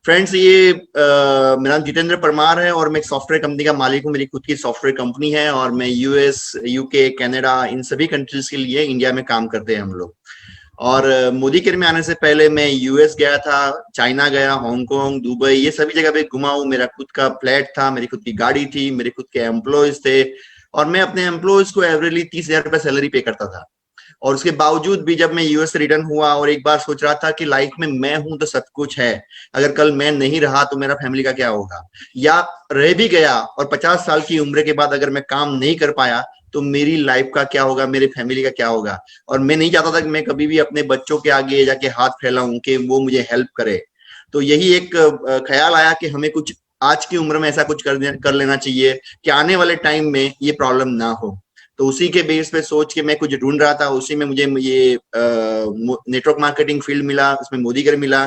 Friends, ये मेरा नाम जितेंद्र परमार है और मैं एक सॉफ्टवेयर कंपनी का मालिक हूँ। मेरी खुद की सॉफ्टवेयर कंपनी है और मैं यूएस, यूके, कनाडा, इन सभी कंट्रीज के लिए इंडिया में काम करते हैं हम लोग। और मोदी केयर में आने से पहले मैं यूएस गया था, चाइना गया, हांगकांग, दुबई, ये सभी जगह पे घुमा हूँ। मेरा खुद का फ्लैट था, मेरी खुद की गाड़ी थी, मेरे खुद के एम्प्लॉयज थे और मैं अपने एम्प्लॉयज को एवरेजली 30,000 रुपये सैलरी पे करता था। और उसके बावजूद भी जब मैं यूएस से रिटर्न हुआ और एक बार सोच रहा था कि लाइफ में मैं हूं तो सब कुछ है, अगर कल मैं नहीं रहा तो मेरा फैमिली का क्या होगा, या रह भी गया और 50 साल की उम्र के बाद अगर मैं काम नहीं कर पाया तो मेरी लाइफ का क्या होगा, मेरी फैमिली का क्या होगा। और मैं नहीं चाहता था कि मैं कभी भी अपने बच्चों के आगे जाके हाथ फैलाऊं कि वो मुझे हेल्प करे। तो यही एक ख्याल आया कि हमें कुछ आज की उम्र में ऐसा कुछ कर लेना चाहिए कि आने वाले टाइम में ये प्रॉब्लम ना हो। तो उसी के बेस पे सोच के मैं कुछ ढूंढ रहा था, उसी में मुझे ये नेटवर्क मार्केटिंग फील्ड मिला, उसमें मोदीगर मिला।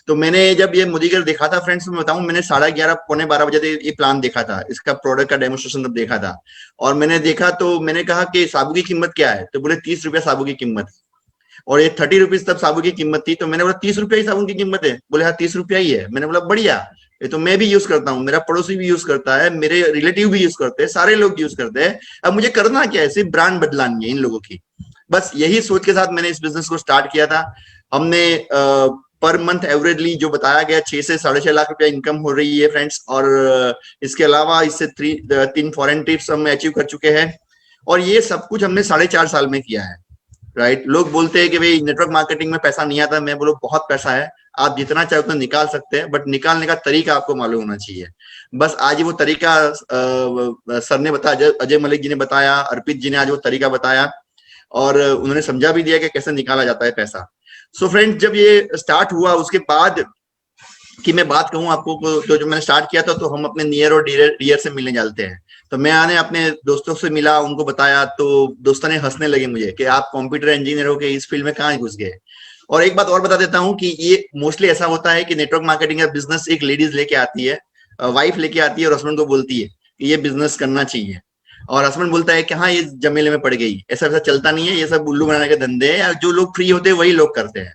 तो मैंने जब ये मोदीगर देखा था फ्रेंड्स, मैं बताऊं, मैंने 11:30 पौने 12 बजे ये प्लान देखा था, इसका प्रोडक्ट का डेमोस्ट्रेशन तब देखा था। और मैंने देखा तो मैंने कहा कि साबू की कीमत क्या है, तो बोले 30 रुपया साबू की कीमत। और ये 30 रुपीज तब साबुन की कीमत थी। तो मैंने बोला 30 रुपया ही साबुन की कीमत है? बोले हाँ 30 रुपया ही है। मैंने बोला बढ़िया, ये तो मैं भी यूज करता हूँ, मेरा पड़ोसी भी यूज करता है, मेरे रिलेटिव भी यूज करते हैं, सारे लोग यूज करते हैं। अब मुझे करना क्या है, सिर्फ ब्रांड बदलानी है इन लोगों की। बस यही सोच के साथ मैंने इस बिजनेस को स्टार्ट किया था। हमने पर मंथ एवरेजली जो बताया गया 6 से 6.5 लाख रुपया इनकम हो रही है फ्रेंड्स। और इसके अलावा इससे 3 फॉरेन ट्रिप्स हम अचीव कर चुके हैं। और ये सब कुछ हमने 4.5 साल में किया है। राइट, लोग बोलते हैं कि भाई नेटवर्क मार्केटिंग में पैसा नहीं आता। मैं बोलो बहुत पैसा है, आप जितना चाहे उतना निकाल सकते हैं, बट निकालने का तरीका आपको मालूम होना चाहिए। बस आज वो तरीका सर ने बताया, अजय मलिक जी ने बताया, अर्पित जी ने आज वो तरीका बताया और उन्होंने समझा भी दिया कि कैसे निकाला जाता है पैसा। सो फ्रेंड्स, जब ये स्टार्ट हुआ उसके बाद कि मैं बात कहूँ आपको, तो जब मैंने स्टार्ट किया था तो हम अपने नियर और डियर से मिलने जाते हैं। तो मैं आने अपने दोस्तों से मिला, उनको बताया तो दोस्तों ने हंसने लगे मुझे कि आप कंप्यूटर इंजीनियर हो के इस फील्ड में कहाँ घुस गए। और एक बात और बता देता हूँ कि ये मोस्टली ऐसा होता है कि नेटवर्क मार्केटिंग का बिजनेस एक लेडीज लेके आती है, वाइफ लेके आती है और हस्बैंड को बोलती है कि ये बिजनेस करना चाहिए। और हस्बैंड बोलता है कि हाँ ये जमेले में पड़ गई। ऐसा वैसा चलता नहीं है, ये सब उल्लू बनाने के धंधे हैं, या जो लोग फ्री होते हैं वही लोग करते हैं।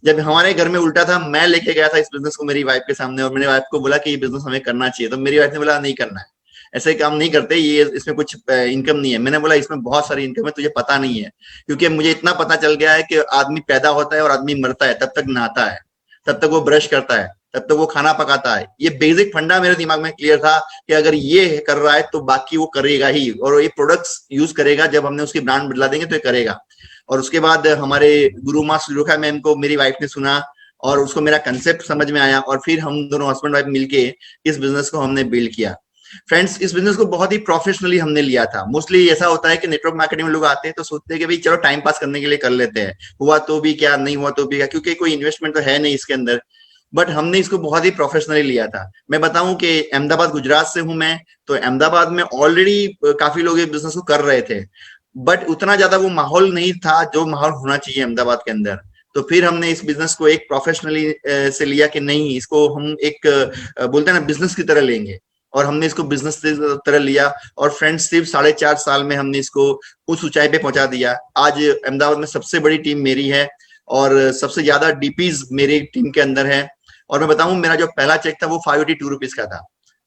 जब हमारे घर में उल्टा था, मैं लेके गया था इस बिजनेस को मेरी वाइफ के सामने और मेरी वाइफ को बोला कि ये बिजनेस हमें करना चाहिए, तो मेरी वाइफ ने बोला नहीं करना है, ऐसे काम नहीं करते, ये इसमें कुछ इनकम नहीं है। मैंने बोला इसमें बहुत सारी इनकम है, तुझे पता नहीं है। क्योंकि मुझे इतना पता चल गया है कि आदमी पैदा होता है और आदमी मरता है, तब तक नहाता है, तब तक वो ब्रश करता है, तब तक वो खाना पकाता है। ये बेसिक फंडा मेरे दिमाग में क्लियर था कि अगर ये कर रहा है तो बाकी वो करेगा ही, और ये प्रोडक्ट्स यूज करेगा, जब हमने उसकी ब्रांड बदला देंगे तो ये करेगा। और उसके बाद हमारे गुरु माँ सुरेखा मैम को मेरी वाइफ ने सुना और उसको मेरा कंसेप्ट समझ में आया, और फिर हम दोनों हस्बैंड वाइफ मिलके इस बिजनेस को हमने बिल्ड किया। फ्रेंड्स, इस बिजनेस को बहुत ही प्रोफेशनली हमने लिया था। मोस्टली ऐसा होता है कि नेटवर्क मार्केटिंग में लोग आते हैं तो सोचते हैं कि भाई चलो टाइम पास करने के लिए कर लेते हैं, हुआ तो भी क्या, नहीं हुआ तो भी क्या, क्योंकि कोई इन्वेस्टमेंट तो है नहीं इसके अंदर। बट हमने इसको बहुत ही प्रोफेशनली लिया था। मैं बताऊं कि अहमदाबाद, गुजरात से हूं मैं, तो अहमदाबाद में ऑलरेडी काफी लोग ये बिजनेस को कर रहे थे, बट उतना ज्यादा वो माहौल नहीं था जो माहौल होना चाहिए अहमदाबाद के अंदर। तो फिर हमने इस बिजनेस को एक प्रोफेशनली से लिया कि नहीं, इसको हम एक बोलते हैं ना बिजनेस की तरह लेंगे, और हमने इसको बिजनेस की तरह लिया। और फ्रेंड्स, सिर्फ 4.5 साल में हमने इसको उस ऊंचाई पे पहुंचा दिया। आज अहमदाबाद में सबसे बड़ी टीम मेरी है और सबसे ज्यादा डीपीज मेरी टीम के अंदर है। और मैं बताऊं, मेरा जो पहला चेक था वो 582 रुपीज का था,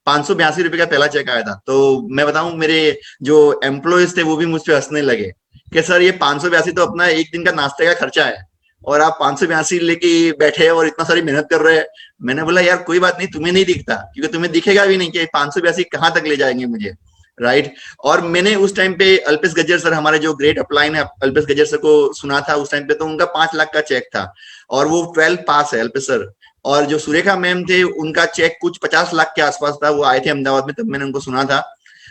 582 रुपए का पहला चेक आया था। तो मैं बताऊं, मेरे जो एम्प्लॉयज थे वो भी मुझ पे हंसने लगे कि सर ये 582 तो अपना एक दिन का नाश्ते का खर्चा है, और आप 582 लेके बैठे और इतना सारी मेहनत कर रहे हैं। मैंने बोला यार कोई बात नहीं, तुम्हें नहीं दिखता, क्योंकि तुम्हें दिखेगा भी नहीं कि 582 कहाँ तक ले जाएंगे मुझे। राइट। और मैंने उस टाइम पे अल्पेश गज्जर सर, हमारे जो ग्रेट अपलाइन है, अल्पेश गज्जर सर को सुना था उस टाइम पे, तो उनका 5 लाख का चेक था और वो 12 पास है अल्पेश सर। और जो सुरेखा मैम थे उनका चेक कुछ 50 लाख के आसपास था, वो आए थे अहमदाबाद में तब मैंने उनको सुना था,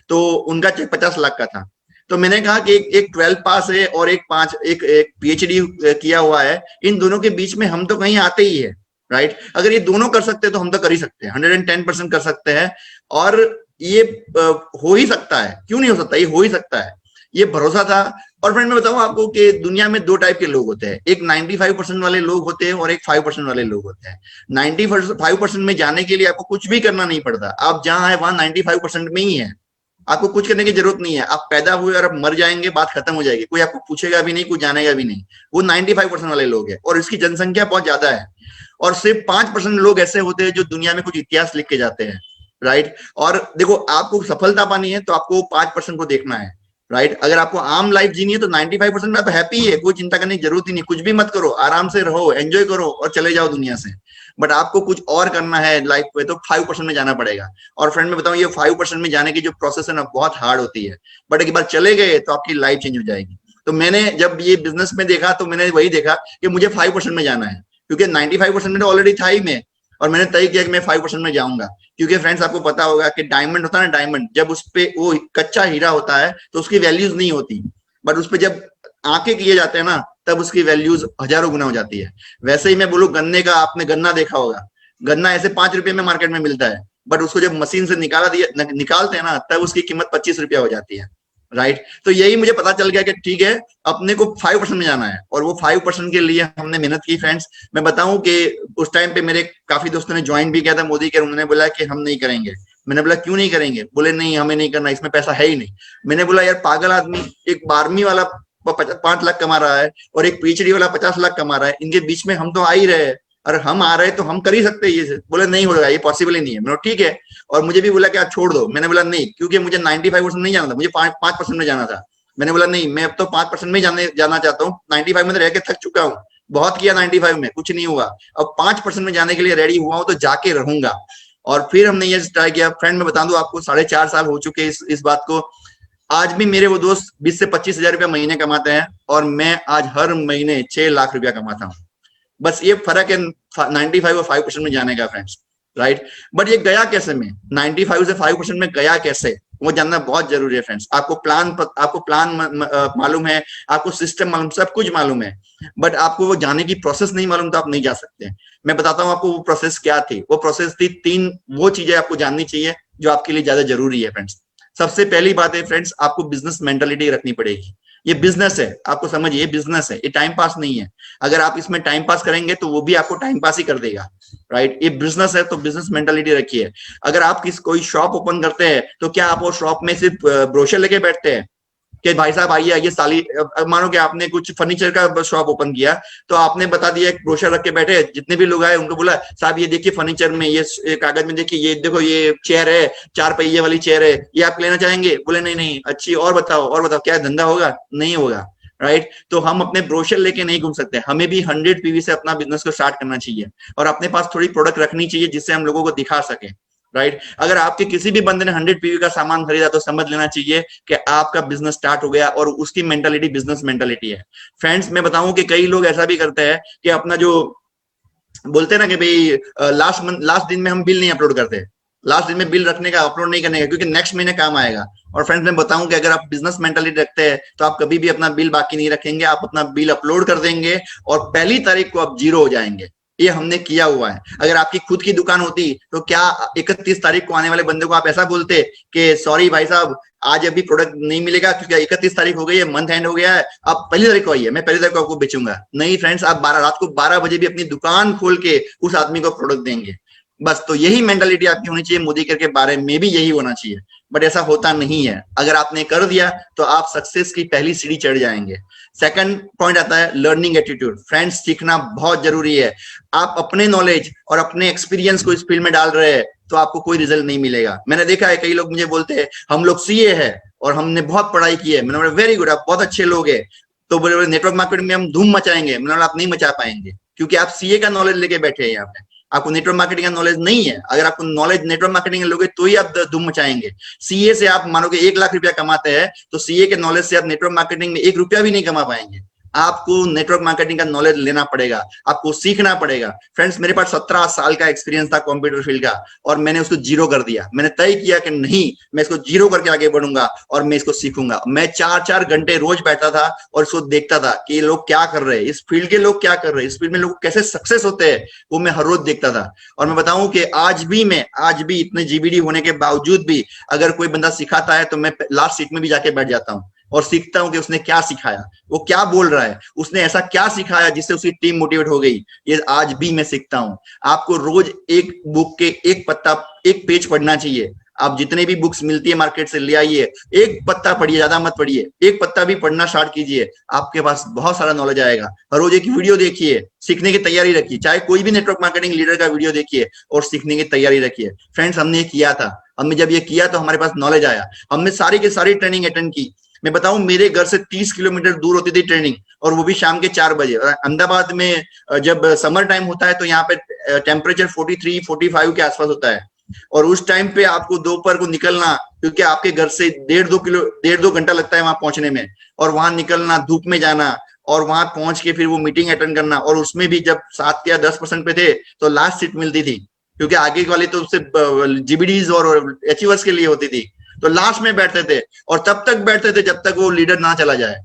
तो उनका चेक 50 लाख का था। तो मैंने कहा कि एक 12 पास है और एक पीएचडी किया हुआ है, इन दोनों के बीच में हम तो कहीं आते ही है। राइट, अगर ये दोनों कर सकते हैं तो हम तो कर ही सकते हैं, 110% कर सकते हैं। और ये हो ही सकता है, क्यों नहीं हो सकता, ये हो ही सकता है, ये भरोसा था। और फ्रेंड मैं बताऊं आपको कि दुनिया में 2 टाइप के लोग होते हैं, एक 95% वाले लोग होते हैं और एक 5% वाले लोग होते हैं। 95% में जाने के लिए आपको कुछ भी करना नहीं पड़ता, आप जहां है वहां 95% में ही है। आपको कुछ करने की जरूरत नहीं है, आप पैदा हुए और अब मर जाएंगे, बात खत्म हो जाएगी, कोई आपको पूछेगा भी नहीं, कोई जानेगा भी नहीं। वो 95% वाले लोग हैं और इसकी जनसंख्या बहुत ज्यादा है। और सिर्फ 5% लोग ऐसे होते हैं जो दुनिया में कुछ इतिहास लिख के जाते हैं, राइट। और देखो, आपको सफलता पानी है तो आपको 5% को देखना है, राइट। अगर आपको आम लाइफ जीनी है तो 95% में आप हैप्पी है, कोई चिंता करने की जरूरत ही नहीं, कुछ भी मत करो, आराम से रहो, एंजॉय करो और चले जाओ दुनिया से। बट आपको कुछ और करना है लाइफ में तो 5% में जाना पड़ेगा। और फ्रेंड मैं बताऊं, ये 5% में जाने की जो प्रोसेस है ना, बहुत हार्ड होती है, बट एक बार चले गए तो आपकी लाइफ चेंज हो जाएगी। तो मैंने जब ये बिजनेस में देखा तो मैंने वही देखा कि मुझे 5% में जाना है, क्योंकि 95% में तो ऑलरेडी था ही मैं, और मैंने तय किया कि मैं 5% में जाऊंगा। क्योंकि फ्रेंड्स आपको पता होगा कि डायमंड होता है ना, डायमंड जब उस पे वो कच्चा हीरा होता है तो उसकी वैल्यूज नहीं होती, बट उस पे जब आंखें किए जाते हैं ना, तब उसकी वैल्यूज हजारों गुना हो जाती है। वैसे ही मैं बोलूं, गन्ने का, आपने गन्ना देखा होगा, गन्ना ऐसे 5 रुपए में मार्केट में मिलता है, बट उसको जब मशीन से निकालते हैं ना, तब उसकी कीमत 25 रुपया हो जाती है, राइट। तो यही मुझे पता चल गया कि ठीक है, अपने को 5% में जाना है, और वो 5% के लिए हमने मेहनत की फ्रेंड्स। मैं बताऊं कि उस टाइम पे मेरे काफी दोस्तों ने ज्वाइन भी किया था मोदी के, उन्होंने बोला कि हम नहीं करेंगे। मैंने बोला क्यों नहीं करेंगे? बोले नहीं, हमें नहीं करना, इसमें पैसा है ही नहीं। मैंने बोला यार पागल आदमी, एक 12वीं वाला 5 लाख कमा रहा है और एक पीएचडी वाला 50 लाख कमा रहा है, इनके बीच में हम तो आ ही रहे हैं, और हम आ रहे हैं तो हम कर ही सकते हैं ये। बोले नहीं होगा, ये पॉसिबल ही नहीं है। मैंने ठीक है, और मुझे भी बोला कि आप छोड़ दो। मैंने बोला नहीं, क्योंकि मुझे 95% नहीं जाना था, मुझे 5% में जाना था। मैंने बोला नहीं, मैं अब तो 5% में जाना चाहता हूँ, 95 में तो रह के थक चुका हूँ, बहुत किया 95 में, कुछ नहीं हुआ, अब 5% में जाने के लिए रेडी हुआ हूँ, तो जाके रहूंगा। और फिर हमने ये ट्राई किया। फ्रेंड मैं बता दूं आपको, 4.5 साल हो चुके इस बात को। आज भी मेरे वो दोस्त 20 से 25 हजार रुपया महीने कमाते हैं, और मैं आज हर महीने 6 लाख रुपया कमाता हूँ। बस ये फर्क है 95 और 5% में जाने का फ्रेंड्स, राइट। बट ये गया कैसे? में 95 से 5% में गया कैसे, वो जानना बहुत जरूरी है फ्रेंड्स। आपको प्लान मालूम है, आपको सिस्टम मालूम, सब कुछ मालूम है, बट आपको वो जाने की प्रोसेस नहीं मालूम, तो आप नहीं जा सकते। मैं बताता हूँ आपको वो प्रोसेस क्या थी। वो प्रोसेस थी 3 वो चीजें आपको जाननी चाहिए जो आपके लिए ज्यादा जरूरी है फ्रेंड्स। सबसे पहली बात है फ्रेंड्स, आपको बिजनेस मेंटालिटी रखनी पड़ेगी। ये बिजनेस है, आपको समझिए, ये बिजनेस है, ये टाइम पास नहीं है। अगर आप इसमें टाइम पास करेंगे तो वो भी आपको टाइम पास ही कर देगा, राइट। ये बिजनेस है तो बिजनेस मेंटालिटी रखिए। अगर आप कोई शॉप ओपन करते हैं तो क्या आप वो शॉप में सिर्फ ब्रोशर लेके बैठते हैं कि भाई साहब आइए आइए साली? अब मानो कि आपने कुछ फर्नीचर का शॉप ओपन किया, तो आपने बता दिया, एक ब्रोशर रख के बैठे, जितने भी लोग आए उनको बोला साहब ये देखिए फर्नीचर में, ये कागज में देखिए, ये देखो ये चेयर है, 4 पहिए वाली चेयर है, ये आप लेना चाहेंगे? बोले नहीं नहीं, अच्छी, और बताओ और बताओ, क्या धंधा होगा? नहीं होगा, राइट। तो हम अपने ब्रोशर लेके नहीं घूम सकते, हमें भी 100 पीवी से अपना बिजनेस को स्टार्ट करना चाहिए, और अपने पास थोड़ी प्रोडक्ट रखनी चाहिए जिससे हम लोगों को दिखा सके, राइट। अगर आपके किसी भी बंदे ने 100 पीवी का सामान खरीदा तो समझ लेना चाहिए कि आपका बिजनेस स्टार्ट हो गया, और उसकी मेंटालिटी बिजनेस मेंटालिटी है। फ्रेंड्स मैं बताऊं कि कई लोग ऐसा भी करते हैं कि अपना जो बोलते हैं ना कि भाई लास्ट दिन में हम बिल नहीं अपलोड करते, लास्ट दिन में बिल रखने का, अपलोड नहीं करने का, क्योंकि नेक्स्ट महीने काम आएगा। और फ्रेंड्स मैं बताऊं कि अगर आप बिजनेस मेंटालिटी रखते हैं तो आप कभी भी अपना बिल बाकी नहीं रखेंगे, आप अपना बिल अपलोड कर देंगे और पहली तारीख को आप जीरो हो जाएंगे। ये हमने किया हुआ है। अगर आपकी खुद की दुकान होती तो क्या 31 तारीख को आने वाले बंदे को आप ऐसा बोलते कि सॉरी भाई साहब आज अभी प्रोडक्ट नहीं मिलेगा क्योंकि 31 तारीख हो गई है, मंथ एंड हो गया है, आप पहली तारीख को आइए, मैं पहली तारीख को आपको बेचूंगा? नहीं फ्रेंड्स, आप रात को 12 बजे भी अपनी दुकान खोल के उस आदमी को प्रोडक्ट देंगे। बस तो यही मेंटालिटी आपकी होनी चाहिए, मोदी के बारे में भी यही होना चाहिए, बट ऐसा होता नहीं है। अगर आपने कर दिया तो आप सक्सेस की पहली सीढ़ी चढ़ जाएंगे। सेकंड पॉइंट आता है लर्निंग एटीट्यूड। फ्रेंड्स सीखना बहुत जरूरी है। आप अपने नॉलेज और अपने एक्सपीरियंस को इस फील्ड में डाल रहे हैं तो आपको कोई रिजल्ट नहीं मिलेगा। मैंने देखा है कई लोग मुझे बोलते हैं हम लोग सीए है और हमने बहुत पढ़ाई की है। मैंने बोला वेरी गुड, आप बहुत अच्छे लोग हैं। तो बोले नेटवर्क मार्केटिंग में हम धूम मचाएंगे। मैंने बोला आप नहीं मचा पाएंगे क्योंकि आप सीए का नॉलेज लेके बैठे हैं यहाँ पे, आपको नेटवर्क मार्केटिंग का नॉलेज नहीं है। अगर आपको नॉलेज नेटवर्क मार्केटिंग लोगे तो ही आप धूम मचाएंगे। सीए से आप मानोगे 1 लाख रुपया कमाते हैं तो सीए के नॉलेज से आप नेटवर्क मार्केटिंग में 1 रुपया भी नहीं कमा पाएंगे। आपको नेटवर्क मार्केटिंग का नॉलेज लेना पड़ेगा, आपको सीखना पड़ेगा। फ्रेंड्स मेरे पास 17 साल का एक्सपीरियंस था कंप्यूटर फील्ड का और मैंने उसको जीरो कर दिया। मैंने तय किया कि नहीं, मैं इसको जीरो करके आगे बढ़ूंगा और मैं इसको सीखूंगा। मैं 4-4 घंटे रोज बैठा था और इसको देखता था कि ये लोग क्या कर रहे हैं, इस फील्ड के लोग क्या कर रहे हैं, इस फील्ड में लोग कैसे सक्सेस होते हैं, वो मैं हर रोज देखता था। और मैं बताऊं कि आज भी इतने जीबीडी होने के बावजूद भी अगर कोई बंदा सिखाता है तो मैं लास्ट सीट में भी जाके बैठ जाता हूँ और सीखता हूं कि उसने क्या सिखाया, वो क्या बोल रहा है, उसने ऐसा क्या सिखाया जिससे उसकी टीम मोटिवेट हो गई। ये आज भी मैं सीखता हूं। आपको रोज एक बुक के एक पेज पढ़ना चाहिए। आप जितने भी बुक्स मिलती है मार्केट से ले आइए, एक पत्ता पढ़िए, ज्यादा मत पढ़िए, एक पत्ता भी पढ़ना स्टार्ट कीजिए, आपके पास बहुत सारा नॉलेज आएगा। हर रोज एक वीडियो देखिए, सीखने की तैयारी रखिए, चाहे कोई भी नेटवर्क मार्केटिंग लीडर का वीडियो देखिए और सीखने की तैयारी रखिए। फ्रेंड्स, हमने ये किया था, हमने जब ये किया तो हमारे पास नॉलेज आया, हमने सारी की सारी ट्रेनिंग अटेंड की। मैं बताऊं, मेरे घर से 30 किलोमीटर दूर होती थी ट्रेनिंग, और वो भी शाम के 4 बजे। अहमदाबाद में जब समर टाइम होता है तो यहाँ पे टेम्परेचर 43-45 के आसपास होता है, और उस टाइम पे आपको दोपहर को निकलना, क्योंकि आपके घर से 1.5-2 घंटा लगता है वहां पहुंचने में, और वहां निकलना, धूप में जाना, और वहां पहुंच के फिर वो मीटिंग अटेंड करना, और उसमें भी जब 7 या 10% पे थे तो लास्ट सीट मिलती थी, क्योंकि आगे वाली तो उससे जीबीडीज और अचीवर्स के लिए होती थी, तो लास्ट में बैठते थे, और तब तक बैठते थे जब तक वो लीडर ना चला जाए।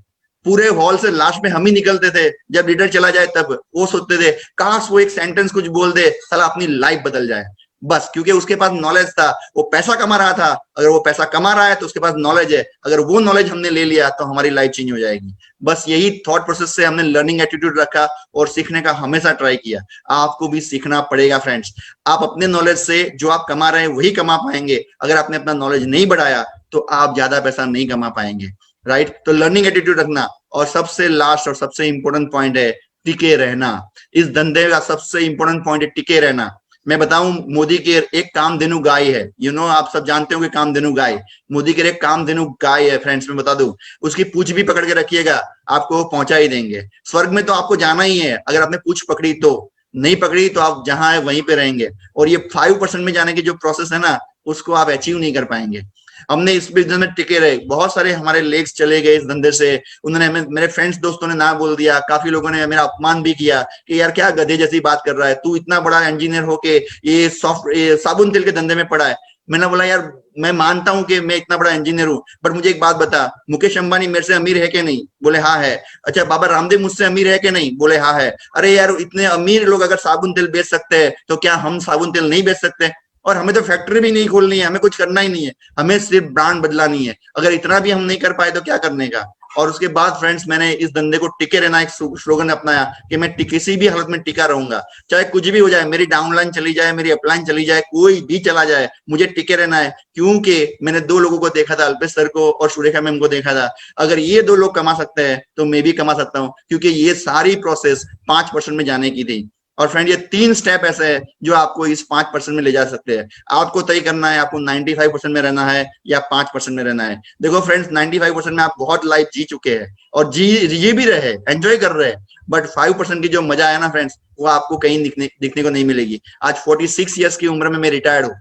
पूरे हॉल से लास्ट में हम ही निकलते थे, जब लीडर चला जाए तब वो सोचते थे काश वो एक सेंटेंस कुछ बोल दे, साला अपनी लाइफ बदल जाए। बस, क्योंकि उसके पास नॉलेज था, वो पैसा कमा रहा था, अगर वो पैसा कमा रहा है तो उसके पास नॉलेज है, अगर वो नॉलेज हमने ले लिया तो हमारी लाइफ चेंज हो जाएगी। बस यही थॉट प्रोसेस से हमने लर्निंग एटीट्यूड रखा और सीखने का हमेशा ट्राई किया। आपको भी सीखना पड़ेगा फ्रेंड्स। आप अपने नॉलेज से जो आप कमा रहे हैं वही कमा पाएंगे, अगर आपने अपना नॉलेज नहीं बढ़ाया तो आप ज्यादा पैसा नहीं कमा पाएंगे, राइट। तो लर्निंग एटीट्यूड रखना, और सबसे लास्ट और सबसे इंपॉर्टेंट पॉइंट है टिके रहना। इस धंधे का सबसे इंपॉर्टेंट पॉइंट है टिके रहना। मैं बताऊं, मोदी की एक कामधेनु गाय है, आप सब जानते हो कि कामधेनु गाय, मोदी की एक कामधेनु गाय है फ्रेंड्स। मैं बता दूं, उसकी पूंछ भी पकड़ के रखिएगा, आपको पहुंचा ही देंगे। स्वर्ग में तो आपको जाना ही है, अगर आपने पूंछ पकड़ी तो, नहीं पकड़ी तो आप जहां है वहीं पे रहेंगे। और ये 5% में जाने की जो प्रोसेस है ना, उसको आप अचीव नहीं कर पाएंगे। हमने इस बिजनेस में टिके रहे, बहुत सारे हमारे लेग्स चले गए इस धंधे से, उन्होंने हमें, मेरे फ्रेंड्स दोस्तों ने ना बोल दिया, काफी लोगों ने मेरा अपमान भी किया कि यार क्या गधे जैसी बात कर रहा है तू, इतना बड़ा इंजीनियर होके ये साबुन तेल के धंधे में पड़ा है। मैंने बोला यार मैं मानता हूं कि मैं इतना बड़ा इंजीनियर हूं, बट मुझे एक बात बता, मुकेश अंबानी मेरे से अमीर है कि नहीं? बोले हाँ है। अच्छा, बाबा रामदेव मुझसे अमीर है कि नहीं? बोले हाँ है। अरे यार, इतने अमीर लोग अगर साबुन तेल बेच सकते हैं तो क्या हम साबुन तेल नहीं बेच सकते? और हमें तो फैक्ट्री भी नहीं खोलनी है, हमें कुछ करना ही नहीं है, हमें सिर्फ ब्रांड बदलानी है। अगर इतना भी हम नहीं कर पाए तो क्या करने का। और उसके बाद फ्रेंड्स, मैंने इस धंधे को टिके रहना एक स्लोगन अपनाया कि मैं किसी भी हालत में टिका रहूंगा, चाहे कुछ भी हो जाए, मेरी डाउनलाइन चली जाए, मेरी अपलाइन चली जाए, कोई भी चला जाए, मुझे टिके रहना है। क्योंकि मैंने 2 लोगों को देखा था, अल्पेश सर को और सुरेखा मैम को देखा था। अगर ये 2 लोग कमा सकते हैं तो मैं भी कमा सकता हूँ, क्योंकि ये सारी प्रोसेस 5% में जाने की थी। और फ्रेंड, ये 3 स्टेप ऐसे है जो आपको इस 5% में ले जा सकते हैं। आपको तय करना है आपको 95% में रहना है या 5% में रहना है। देखो फ्रेंड्स, 95% में आप बहुत लाइफ जी चुके हैं और जी भी रहे, एंजॉय कर रहे हैं, बट 5% की जो मजा है ना फ्रेंड्स, वो आपको कहीं दिखने को नहीं मिलेगी। आज 46 ईयर्स की उम्र में मैं रिटायर्ड हूँ।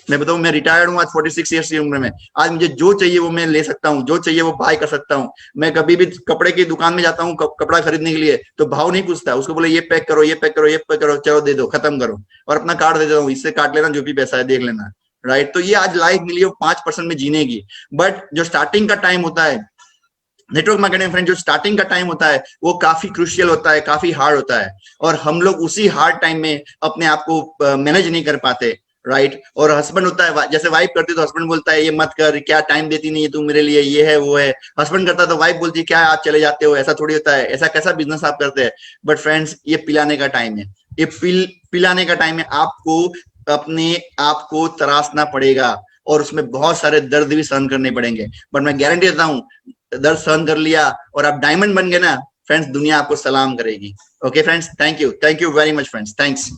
मैं बताऊं, मैं रिटायर्ड हूँ आज 46 ईयर्स की उम्र में। आज मुझे जो चाहिए वो मैं ले सकता हूँ, जो चाहिए वो बाय कर सकता हूँ। मैं कभी भी कपड़े की दुकान में जाता हूँ कपड़ा खरीदने के लिए, तो भाव नहीं पूछता, उसको बोले ये पैक करो, ये पैक करो, ये पैक करो, चलो दे दो, खत्म करो, और अपना कार्ड दे देता हूँ, इससे काट लेना जो भी पैसा है, देख लेना, राइट। तो ये आज लाइफ मिली है 5% में जीने की। बट जो स्टार्टिंग का टाइम होता है नेटवर्क मार्केटिंग फ्रेंड, जो स्टार्टिंग का टाइम होता है वो काफी क्रूशियल होता है, काफी हार्ड होता है, और हम लोग उसी हार्ड टाइम में अपने आप को मैनेज नहीं कर पाते, राइट। और हस्बैंड होता है, जैसे वाइफ करती तो हस्बैंड बोलता है ये मत कर, क्या टाइम देती नहीं है तू मेरे लिए, ये है वो है। हस्बैंड करता तो वाइफ बोलती क्या आप चले जाते हो, ऐसा थोड़ी होता है, ऐसा कैसा बिजनेस आप करते हैं। बट फ्रेंड्स, ये पिलाने का टाइम है, ये पिलाने का टाइम है। आपको अपने आप को तराशना पड़ेगा और उसमें बहुत सारे दर्द भी सहन करने पड़ेंगे, बट मैं गारंटी देता हूँ, दर्द सहन कर लिया और आप डायमंड बन गए ना फ्रेंड्स, दुनिया आपको सलाम करेगी। Okay friends, thank you very much friends, thanks.